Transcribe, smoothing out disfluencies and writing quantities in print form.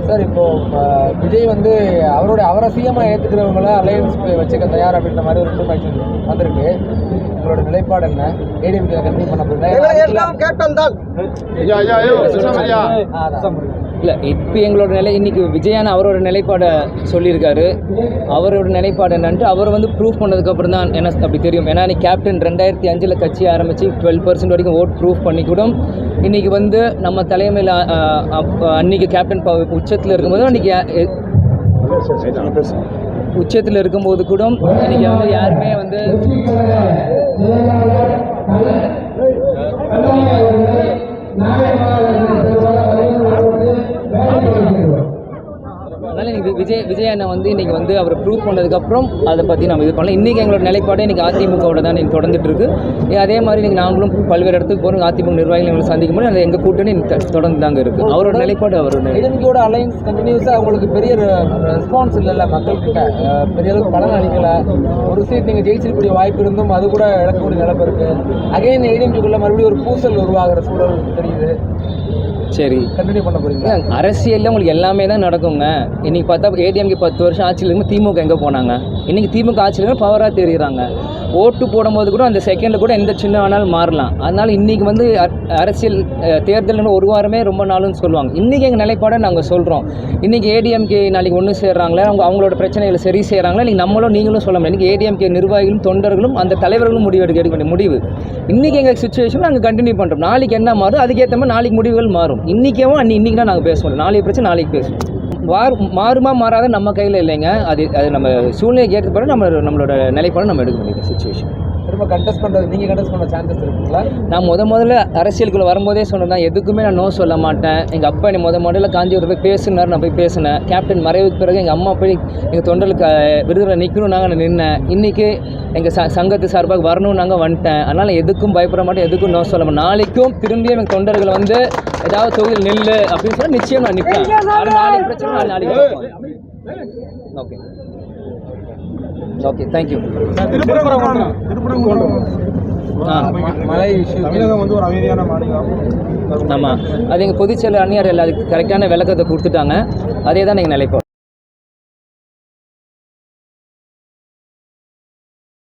Sir இப்போ விஜய் வந்து அவரை சிஎம்மா ஏற்றுக்கிறவங்கள அலையன்ஸ் வச்சுக்க தயார் அப்படின்ற மாதிரி ஒரு இன்ஃபர்மேஷன் வந்திருக்கு. உங்களோட நிலைப்பாடு என்ன? ஏடிஎம்கே கண்டினியூ பண்ண போகிறேன். இல்லை, இப்போ எங்களோட இன்னைக்கு விஜயான அவரோட நிலைப்பாடை சொல்லியிருக்காரு. அவரோட நிலைப்பாடு என்னன்ட்டு அவர் வந்து ப்ரூஃப் பண்ணதுக்கப்புறம் தான் எனக்கு அப்படி தெரியும். ஏன்னா நீ கேப்டன் 2005 கட்சி ஆரம்பித்து 12% வரைக்கும் ஓட் ப்ரூஃப் பண்ணி கூட இன்றைக்கி வந்து நம்ம தலைமையில் அன்றைக்கி கேப்டன் உச்சத்தில் இருக்கும்போது அன்றைக்கி உச்சத்தில் இருக்கும்போது கூட இன்றைக்கி வந்து யாருமே வந்து அதனால் இன்றைக்கி விஜய் அண்ணன் வந்து இன்றைக்கி வந்து அவர் ப்ரூவ் பண்ணதுக்கப்புறம் அதை பற்றி நம்ம இது பண்ணலாம். இன்றைக்கி எங்களோட நிலைப்பாடு இன்றைக்கி அதிமுகவோட தான் இன்றைக்கி தொடர்ந்துட்டு இருக்குது. அதே மாதிரி இன்றைக்கி நாங்களும் பல்வேறு இடத்துக்கு போகிறோம். அதிமுக நிர்வாகிகள் எங்களை சந்திக்கும் போது அது எங்கள் கூட்டணி தொடர்ந்து தாங்க இருக்குது. அவரோட நிலைப்பாடு அவரோட ஏடிஎம்கேயோட அலையன்ஸ் கண்டினியூஸாக அவங்களுக்கு பெரிய ரெஸ்பான்ஸ் இல்லைல்ல, மக்கள்கிட்ட பெரிய அளவுக்கு பலன் அளிக்கலை. ஒரு சீட் நீங்கள் ஜெயிச்சிருக்கக்கூடிய வாய்ப்பு இருந்தும் அது கூட இழக்கக்கூடிய நிலைப்பு இருக்குது. அகைன் ஏடிஎம்கேக்குள்ள மறுபடியும் ஒரு பூசல் உருவாகிற சூழல் தெரியுது. சரி, கண்டினியூ பண்ண போகிறீங்க. அரசியலில் உங்களுக்கு எல்லாமே தான் நடக்குங்க. இன்றைக்கி பார்த்தா ஏடிஎம்கே 10 வருஷம் ஆட்சியில் இருக்கும்போது திமுக எங்கே போனாங்க? இன்றைக்கி திமுக ஆட்சியில் பவராக தெரியுறாங்க. ஓட்டு போடும்போது கூட அந்த செகண்டில் கூட எந்த சின்ன வேணாலும் மாறலாம். அதனால் இன்றைக்கி வந்து அரசியல் தேர்தல்னு ஒரு வாரமே ரொம்ப நாளுன்னு சொல்லுவாங்க. இன்றைக்கி எங்கள் நிலைப்பாடை நாங்கள் சொல்கிறோம். இன்றைக்கி ஏடிஎம்கே நாளைக்கு ஒன்று சேர்றாங்களே, அவங்களோட பிரச்சனைகளை சரி செய்கிறாங்களா, இன்றைக்கி நம்மளும் நீங்களும் சொல்ல முடியும். இன்றைக்கி ஏடிஎம்கே நிர்வாகிகளும் தொண்டர்களும் அந்த தலைவர்களும் எடுக்க வேண்டிய முடிவு. இன்றைக்கி எங்கள் சுச்சுவேஷன் நாங்கள் கண்டினியூ பண்ணுறோம். நாளைக்கு என்ன மாறும் அதுக்கேற்ற மாதிரி நாளைக்கு முடிவுகள் மாறும். இன்றைக்கும் இன்றைக்கி தான் நாங்கள் பேசுவோம். நாளைக்கு பிரச்சனை நாளைக்கு பேசுவோம். மாறுமா மாறாத நம்ம கையில் இல்லைங்க. அது நம்ம சூழ்நிலைக்கு ஏற்ற பிறகு நம்மளோட நிலைப்பாடு நம்ம எடுக்க வேண்டிய சுச்சுவேஷன். திரும்ப கண்டெஸ்ட் பண்ணுறது நீங்கள் கண்டெஸ்ட் பண்ண சான்சஸ் இருக்குங்களா? நான் முதல்ல அரசியலுக்குள்ளே வரும்போதே சொன்னேன், எதுக்குமே நான் நோ சொல்ல மாட்டேன். எங்கள் அப்பா என்னை முதல்ல காஞ்சிபுரத்தில் போய் பேசுனார். நான் போய் பேசினேன். கேப்டன் மறைவுக்கு பிறகு எங்கள் அம்மா போய் எங்கள் தொண்டலுக்கு விருதுல நிற்கணும் நாங்கள் நின்னேன். இன்றைக்கி எங்கள் சங்கத்து சார்பாக வரணும் நாங்கள் வந்துட்டேன். அதனால் எதுக்கும் பயப்பட மாட்டேன், எதுக்கும் நோ சொல்ல மாட்டேன். நாளைக்கும் திரும்பியும் எங்கள் தொண்டர்களை வந்து ஏதாவது தொகுதியில் நில்லு அப்படின்னு சொன்னால் நிச்சயம் நான் நிற்பேன். நாளைக்கு பிரச்சனை நாளைக்கு ஓகே ஓகே தேங்க்யூ. மழை இஷ்யூ தமிழகம் வந்து ஒரு அமைதியான மாநிலம். ஆமாம், அது எங்கள் பொதுச்செயலர் அந்நியார் எல்லாத்துக்கும் கரெக்டான விளக்கத்தை கொடுத்துட்டாங்க. அதே தான் நீங்கள் நினைப்போம்.